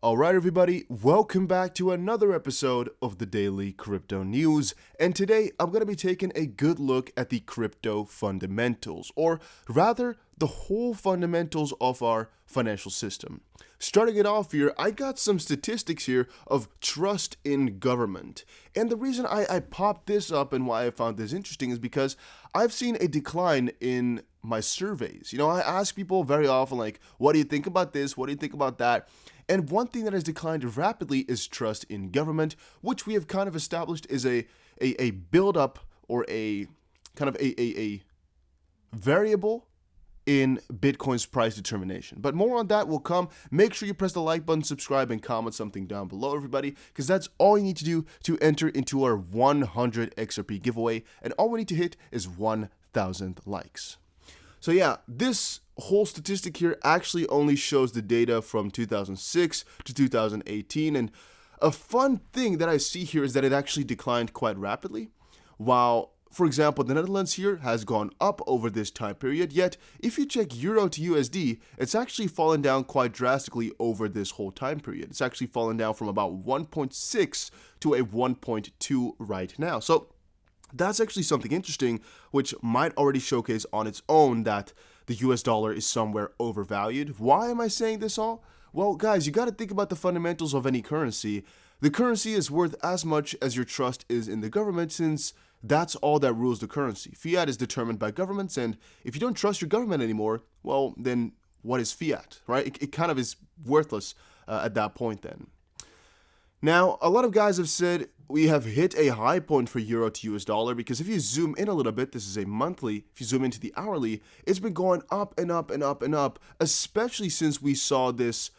Alright everybody, welcome back to another episode of the Daily Crypto News, and today I'm going to be taking a good look at the crypto fundamentals, or rather, the whole fundamentals of our financial system. Starting it off here, I got some statistics here of trust in government, and the reason I popped this up and why I found this interesting is because I've seen a decline in my surveys. I ask people very often, like, what do you think about this? What do you think about that? And one thing that has declined rapidly is trust in government, which we have kind of established is a build-up or a kind of a variable in Bitcoin's price determination. But more on that will come. Make sure you press the like button, subscribe, and comment something down below, everybody, because that's all you need to do to enter into our 100 XRP giveaway. And all we need to hit is 1,000 likes. So yeah, this whole statistic here actually only shows the data from 2006 to 2018, and a fun thing that I see here is that it actually declined quite rapidly, while, for example, the Netherlands here has gone up over this time period, yet if you check Euro to USD, it's actually fallen down quite drastically over this whole time period. It's actually fallen down from about 1.6 to a 1.2 right now. So that's actually something interesting, which might already showcase on its own that the US dollar is somewhere overvalued. Why am I saying this all? Well, guys, you got to think about the fundamentals of any currency. The currency is worth as much as your trust is in the government, since that's all that rules the currency. Fiat is determined by governments, and if you don't trust your government anymore, well, then what is fiat, right? It kind of is worthless at that point then. Now, a lot of guys have said we have hit a high point for Euro to US dollar, because if you zoom in a little bit, this is a monthly, if you zoom into the hourly, it's been going up and up and up and up, especially since we saw this,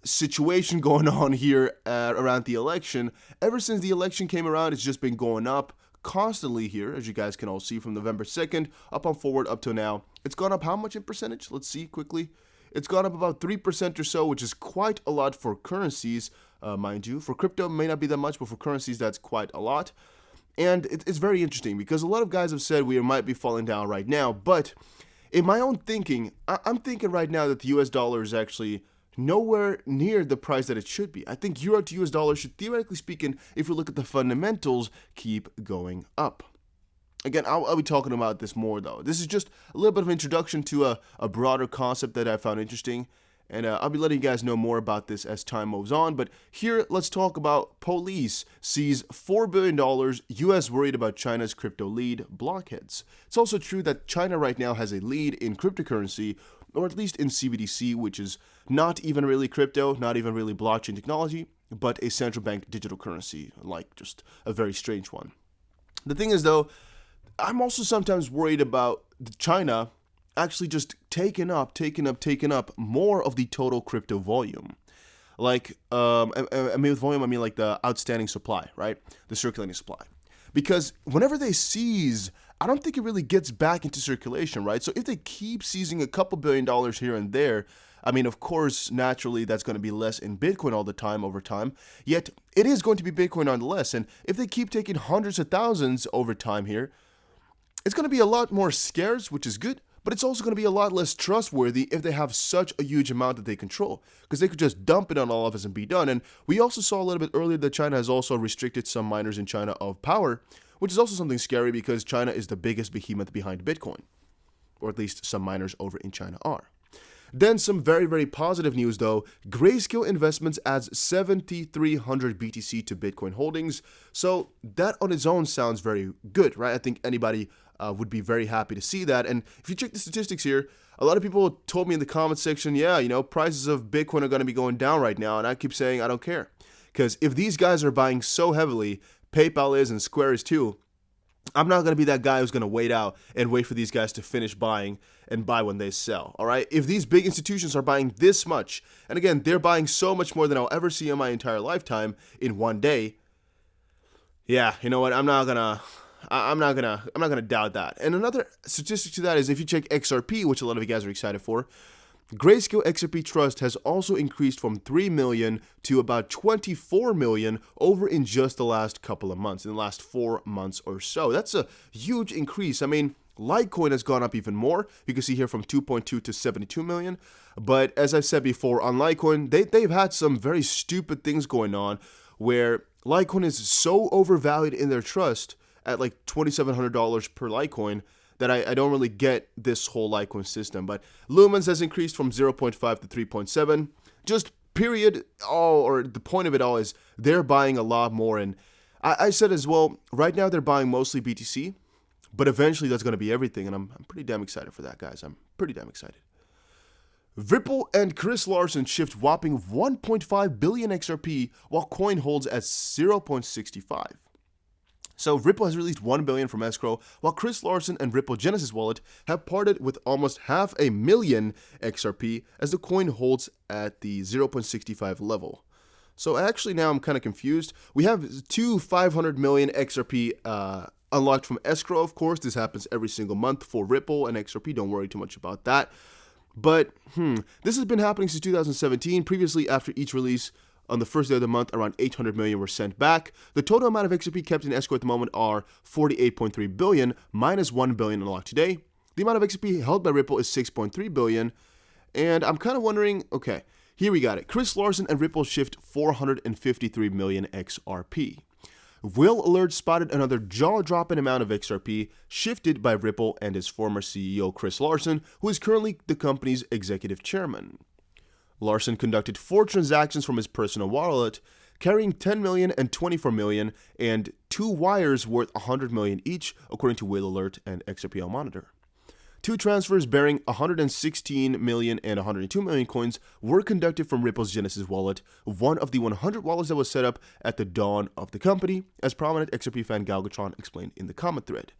situation going on here around the election. Ever since the election came around, it's just been going up constantly here, as you guys can all see from November 2nd, up on forward up to now. It's gone up how much in percentage? Let's see quickly. It's gone up about 3% or so, which is quite a lot for currencies, mind you. For crypto, it may not be that much, but for currencies, that's quite a lot. And it's very interesting because a lot of guys have said we might be falling down right now. But in my own thinking, I'm thinking right now that the US dollar is actually nowhere near the price that it should be. I think Euro to US dollar should, theoretically speaking, if we look at the fundamentals, keep going up. Again, I'll be talking about this more, though. This is just a little bit of introduction to a broader concept that I found interesting, and I'll be letting you guys know more about this as time moves on. But here, let's talk about police seize $4 billion, US worried about China's crypto lead, blockheads. It's also true that China right now has a lead in cryptocurrency, or at least in CBDC, which is not even really crypto, not even really blockchain technology, but a central bank digital currency, like just a very strange one. The thing is, though, I'm also sometimes worried about China actually just taking up more of the total crypto volume. Like, with volume, I mean like the outstanding supply, right? The circulating supply. Because whenever they seize, I don't think it really gets back into circulation, right? So if they keep seizing a couple $1 billion here and there, I mean, of course, naturally, that's going to be less in Bitcoin all the time over time. Yet, it is going to be Bitcoin nonetheless. And if they keep taking hundreds of thousands over time here, it's going to be a lot more scarce, which is good, but it's also going to be a lot less trustworthy if they have such a huge amount that they control, because they could just dump it on all of us and be done. And we also saw a little bit earlier that China has also restricted some miners in China of power, which is also something scary because China is the biggest behemoth behind Bitcoin, or at least some miners over in China are. Then some very, very positive news, though. Grayscale Investments adds 7,300 BTC to Bitcoin holdings. So that on its own sounds very good, right? I think anybody would be very happy to see that. And if you check the statistics here, a lot of people told me in the comment section, yeah, prices of Bitcoin are going to be going down right now. And I keep saying I don't care. Because if these guys are buying so heavily, PayPal is and Square is too, I'm not going to be that guy who's going to wait out and wait for these guys to finish buying and buy when they sell, all right? If these big institutions are buying this much, and again, they're buying so much more than I'll ever see in my entire lifetime in one day, yeah, you know what? I'm not gonna doubt that. And another statistic to that is if you check XRP, which a lot of you guys are excited for, Grayscale XRP Trust has also increased from 3 million to about 24 million over in just the last couple of months, in the last 4 months or so. That's a huge increase. I mean, Litecoin has gone up even more. You can see here from 2.2 to 72 million. But as I said before, on Litecoin, they've had some very stupid things going on where Litecoin is so overvalued in their trust at like $2,700 per Litecoin that I don't really get this whole Litecoin system. But Lumens has increased from 0.5 to 3.7. Just period, or the point of it all is they're buying a lot more. And I said as well, right now they're buying mostly BTC, but eventually that's going to be everything. And I'm pretty damn excited for that, guys. I'm pretty damn excited. Ripple and Chris Larson shift whopping 1.5 billion XRP while coin holds at 0.65. So Ripple has released 1 billion from escrow, while Chris Larson and Ripple Genesis wallet have parted with almost 500,000 XRP as the coin holds at the 0.65 level. So actually now I'm kind of confused. We have two 500 million XRP unlocked from escrow, of course. This happens every single month for Ripple and XRP. Don't worry too much about that. But this has been happening since 2017. Previously, after each release, on the first day of the month, around 800 million were sent back. The total amount of XRP kept in escrow at the moment are 48.3 billion, minus 1 billion unlocked today. The amount of XRP held by Ripple is 6.3 billion. And I'm kind of wondering, okay, here we got it. Chris Larson and Ripple shift 453 million XRP. Will Alert spotted another jaw-dropping amount of XRP shifted by Ripple and his former CEO Chris Larson, who is currently the company's executive chairman. Larson conducted 4 transactions from his personal wallet, carrying 10 million and 24 million, and 2 wires worth 100 million each, according to Will Alert and XRP Monitor. 2 transfers bearing 116 million and 102 million coins were conducted from Ripple's Genesis wallet, one of the 100 wallets that was set up at the dawn of the company, as prominent XRP fan Galgatron explained in the comment thread.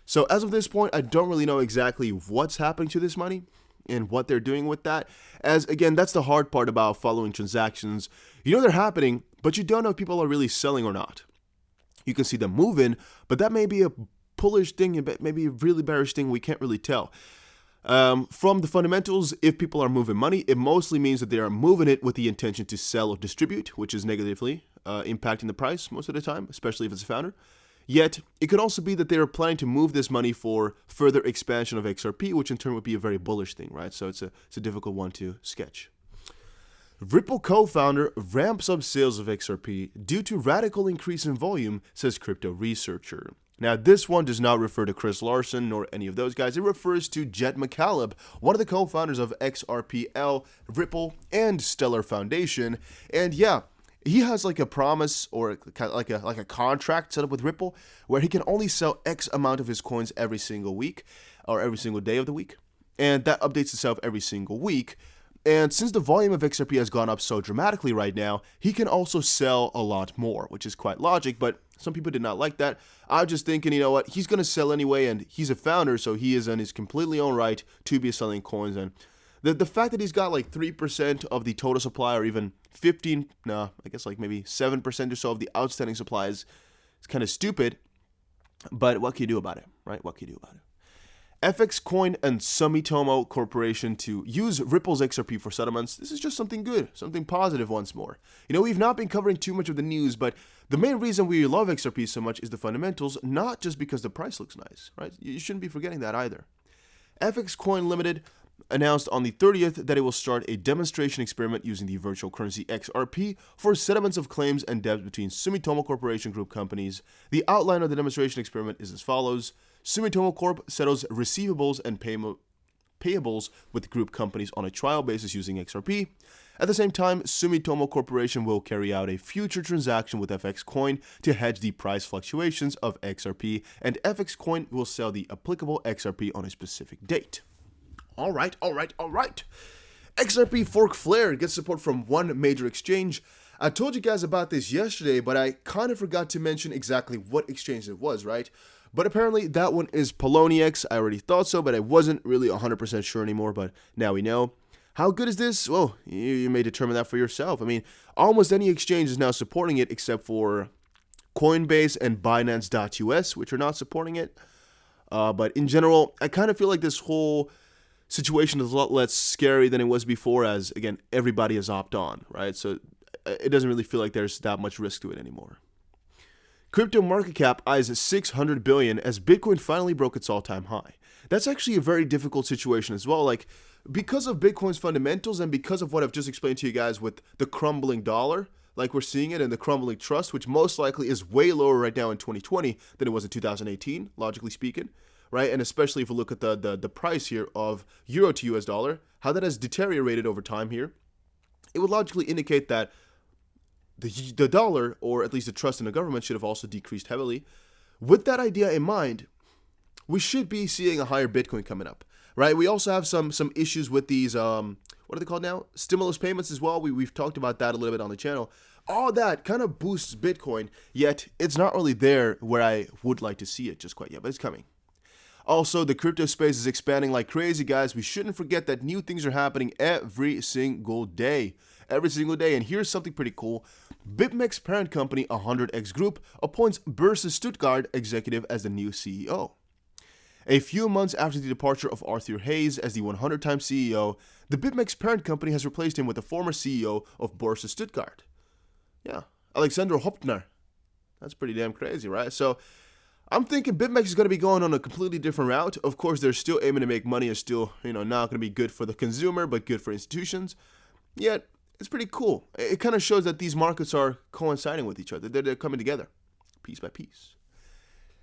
So as of this point, I don't really know exactly what's happening to this money and what they're doing with that, as again, that's the hard part about following transactions. You know they're happening, but you don't know if people are really selling or not. You can see them moving, but that may be a bullish thing and maybe a really bearish thing, we can't really tell. From the fundamentals, if people are moving money, it mostly means that they are moving it with the intention to sell or distribute, which is negatively impacting the price most of the time, especially if it's a founder. Yet, it could also be that they are planning to move this money for further expansion of XRP, which in turn would be a very bullish thing, right? So it's a difficult one to sketch. Ripple co-founder ramps up sales of XRP due to radical increase in volume, says crypto researcher. Now, this one does not refer to Chris Larson nor any of those guys. It refers to Jet McCaleb, one of the co-founders of XRPL, Ripple, and Stellar Foundation. And yeah, he has like a promise or like a contract set up with Ripple where he can only sell X amount of his coins every single week or every single day of the week. And that updates itself every single week. And since the volume of XRP has gone up so dramatically right now, he can also sell a lot more, which is quite logic, but some people did not like that. I was just thinking, you know what, he's going to sell anyway, and he's a founder, so he is in his completely own right to be selling coins. And the fact that he's got like 3% of the total supply, or even I guess like maybe 7% or so of the outstanding supply is kind of stupid, but what can you do about it, right? What can you do about it? fxcoin and Sumitomo Corporation to use Ripple's XRP for settlements. This is just something good, something positive once more. You know, we've not been covering too much of the news, but the main reason we love XRP so much is the fundamentals, not just because the price looks nice, right? You shouldn't be forgetting that either. fxcoin Limited announced on the 30th that it will start a demonstration experiment using the virtual currency XRP for settlements of claims and debts between Sumitomo Corporation Group companies. The outline of the demonstration experiment is as follows. Sumitomo Corp settles receivables and payables with group companies on a trial basis using XRP. At the same time, Sumitomo Corporation will carry out a future transaction with fxcoin to hedge the price fluctuations of XRP, and fxcoin will sell the applicable XRP on a specific date. All right. XRP fork flare gets support from one major exchange. I told you guys about this yesterday, but I kind of forgot to mention exactly what exchange it was, right? But apparently that one is Poloniex. I already thought so, but I wasn't really 100% sure anymore, but now we know. How good is this? Well, you may determine that for yourself. I mean, almost any exchange is now supporting it except for Coinbase and Binance.us, which are not supporting it. But in general, I kind of feel like this whole situation is a lot less scary than it was before, as, again, everybody has opted on, right? So it doesn't really feel like there's that much risk to it anymore. Crypto market cap eyes 600 billion as Bitcoin finally broke its all-time high. That's actually a very difficult situation as well. Like, because of Bitcoin's fundamentals and because of what I've just explained to you guys with the crumbling dollar, like we're seeing it in the crumbling trust, which most likely is way lower right now in 2020 than it was in 2018, logically speaking, right? And especially if we look at the price here of euro to US dollar, how that has deteriorated over time here, it would logically indicate that the dollar, or at least the trust in the government, should have also decreased heavily. With that idea in mind, we should be seeing a higher Bitcoin coming up, right? We also have some issues with these, what are they called now? Stimulus payments as well. We've talked about that a little bit on the channel. All that kind of boosts Bitcoin, yet it's not really there where I would like to see it just quite yet, but it's coming. Also, the crypto space is expanding like crazy, guys. We shouldn't forget that new things are happening every single day. Every single day. And here's something pretty cool. BitMEX parent company 100X Group appoints Börse Stuttgart executive as the new CEO. A few months after the departure of Arthur Hayes as the 100-time CEO, the BitMEX parent company has replaced him with the former CEO of Börse Stuttgart. Yeah, Alexander Hopfner. That's pretty damn crazy, right? So I'm thinking BitMEX is going to be going on a completely different route. Of course, they're still aiming to make money. It's still, not going to be good for the consumer, but good for institutions. Yet, it's pretty cool. It kind of shows that these markets are coinciding with each other. They're coming together, piece by piece.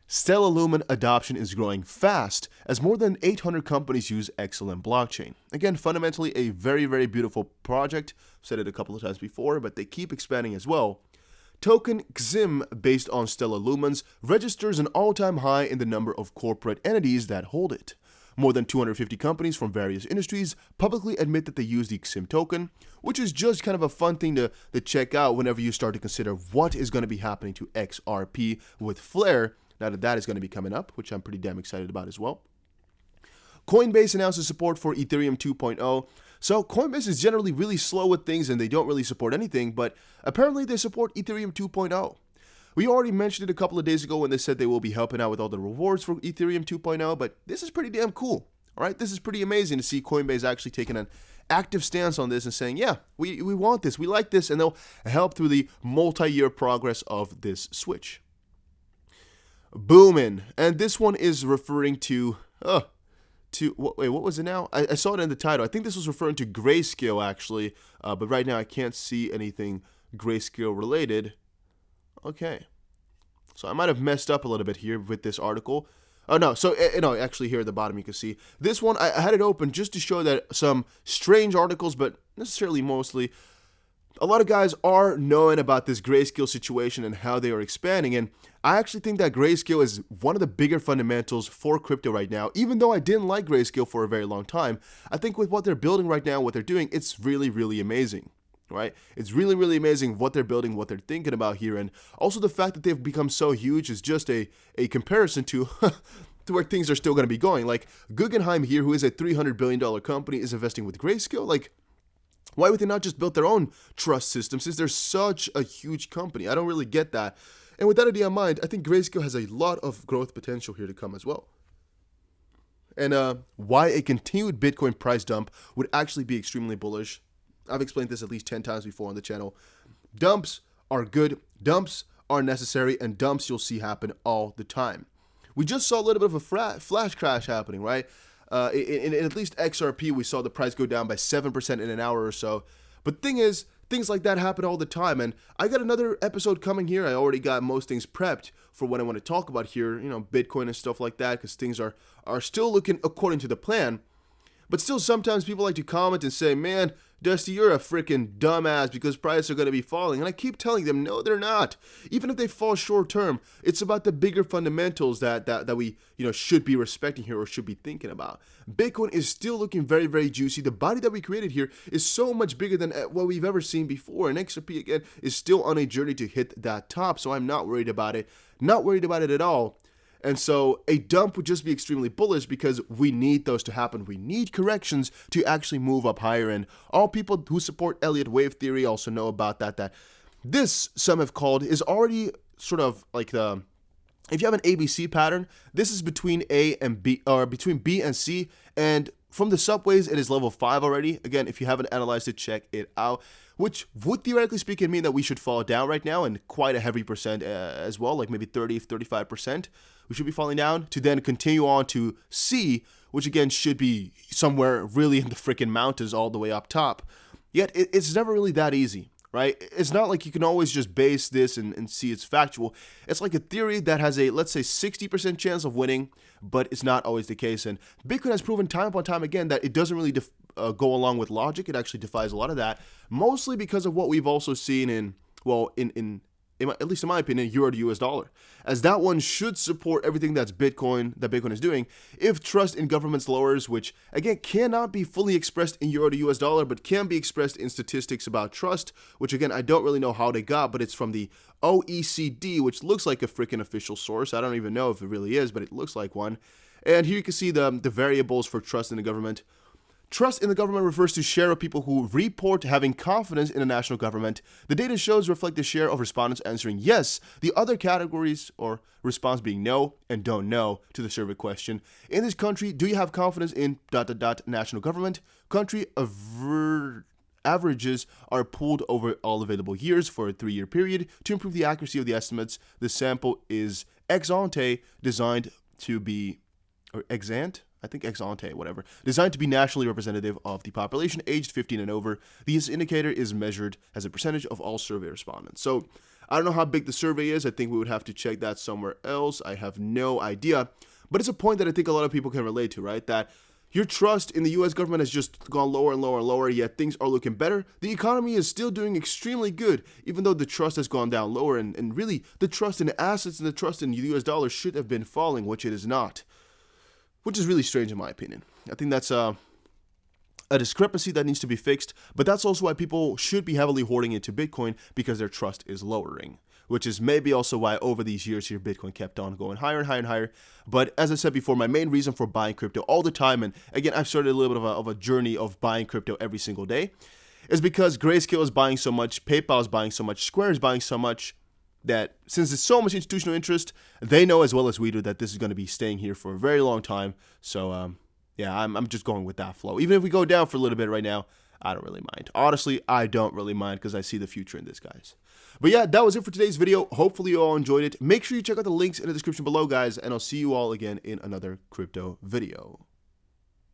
Stellar Lumen adoption is growing fast as more than 800 companies use XLM blockchain. Again, fundamentally a very, very beautiful project. I've said it a couple of times before, but they keep expanding as well. Token XIM, based on Stellar Lumens, registers an all-time high in the number of corporate entities that hold it. More than 250 companies from various industries publicly admit that they use the XIM token, which is just kind of a fun thing to check out whenever you start to consider what is going to be happening to XRP with Flare, now that is going to be coming up, which I'm pretty damn excited about as well. Coinbase announces support for Ethereum 2.0. So Coinbase is generally really slow with things and they don't really support anything, but apparently they support Ethereum 2.0. We already mentioned it a couple of days ago when they said they will be helping out with all the rewards for Ethereum 2.0, but this is pretty damn cool. All right, this is pretty amazing to see Coinbase actually taking an active stance on this and saying, yeah, we want this, we like this, and they'll help through the multi-year progress of this switch. Booming, and this one is referring to wait, what was it now? I saw it in the title. I think this was referring to Grayscale actually, but right now I can't see anything Grayscale related. Okay, so I might have messed up a little bit here with this article. Oh no, so no, actually here at the bottom you can see this one. I had it open just to show that some strange articles, but necessarily mostly, a lot of guys are knowing about this Grayscale situation and how they are expanding, and I actually think that Grayscale is one of the bigger fundamentals for crypto right now. Even though I didn't like Grayscale for a very long time, I think with what they're building right now, what they're doing, it's really, really amazing. Right? It's really, really amazing what they're building, what they're thinking about here, and also the fact that they've become so huge is just a comparison to to where things are still going to be going. Like Guggenheim here, who is a $300 billion company, is investing with Grayscale. Like, why would they not just build their own trust system since they're such a huge company? I don't really get that. And with that idea in mind, I think Grayscale has a lot of growth potential here to come as well. And why a continued Bitcoin price dump would actually be extremely bullish. I've explained this at least 10 times before on the channel. Dumps are good, dumps are necessary, and dumps you'll see happen all the time. We just saw a little bit of a flash crash happening, right? In at least XRP, we saw the price go down by 7% in an hour or so. But thing is, things like that happen all the time, and I got another episode coming here. I already got most things prepped for what I want to talk about here, Bitcoin and stuff like that, because things are still looking according to the plan. But still, sometimes people like to comment and say, man, Dusty, you're a freaking dumbass because prices are going to be falling. And I keep telling them, no, they're not. Even if they fall short term, it's about the bigger fundamentals that we should be respecting here or should be thinking about. Bitcoin is still looking very, very juicy. The body that we created here is so much bigger than what we've ever seen before. And XRP, again, is still on a journey to hit that top. So I'm not worried about it. Not worried about it at all. And so a dump would just be extremely bullish because we need those to happen. We need corrections to actually move up higher. And all people who support Elliott wave theory also know about that this, some have called, is already sort of like the, if you have an ABC pattern, this is between A and B, or between B and C. And from the subways, it is level 5 already. Again, if you haven't analyzed it, check it out. which would theoretically speaking mean that we should fall down right now, and quite a heavy percent as well, like maybe 30-35%. We should be falling down to then continue on to C, which again should be somewhere really in the freaking mountains all the way up top. Yet it's never really that easy, right? It's not like you can always just base this and see it's factual. It's like a theory that has a, let's say, 60% chance of winning, but it's not always the case. And Bitcoin has proven time upon time again that it doesn't really go along with logic. It actually defies a lot of that, mostly because of what we've also seen in, well, at least in my opinion, euro to US dollar, as that one should support everything that Bitcoin is doing. If trust in governments lowers, which again cannot be fully expressed in euro to US dollar, but can be expressed in statistics about trust, which again I don't really know how they got, but it's from the OECD, which looks like a freaking official source. I don't even know if it really is, but it looks like one. And here you can see the variables for trust in the government. Trust in the government refers to share of people who report having confidence in the national government. The data shows reflect the share of respondents answering yes, the other categories or response being no and don't know to the survey question. In this country, do you have confidence in ... national government? Country averages are pulled over all available years for a 3-year period to improve the accuracy of the estimates. The sample is ex ante designed to be, or ex ante? I think ex ante, whatever, designed to be nationally representative of the population aged 15 and over. This indicator is measured as a percentage of all survey respondents. So I don't know how big the survey is. I think we would have to check that somewhere else. I have no idea. But it's a point that I think a lot of people can relate to, right? That your trust in the US government has just gone lower and lower and lower, yet things are looking better. The economy is still doing extremely good, even though the trust has gone down lower. And really, the trust in assets and the trust in the US dollar should have been falling, which it is not. Which is really strange in my opinion. I think that's a discrepancy that needs to be fixed, but that's also why people should be heavily hoarding into Bitcoin, because their trust is lowering, which is maybe also why over these years here, Bitcoin kept on going higher and higher and higher. But as I said before, my main reason for buying crypto all the time, and again, I've started a little bit of a journey of buying crypto every single day, is because Grayscale is buying so much, PayPal is buying so much, Square is buying so much, that since there's so much institutional interest, they know as well as we do that this is going to be staying here for a very long time. So, yeah, I'm just going with that flow. Even if we go down for a little bit right now, I don't really mind. Honestly, I don't really mind because I see the future in this, guys. But yeah, that was it for today's video. Hopefully you all enjoyed it. Make sure you check out the links in the description below, guys, and I'll see you all again in another crypto video.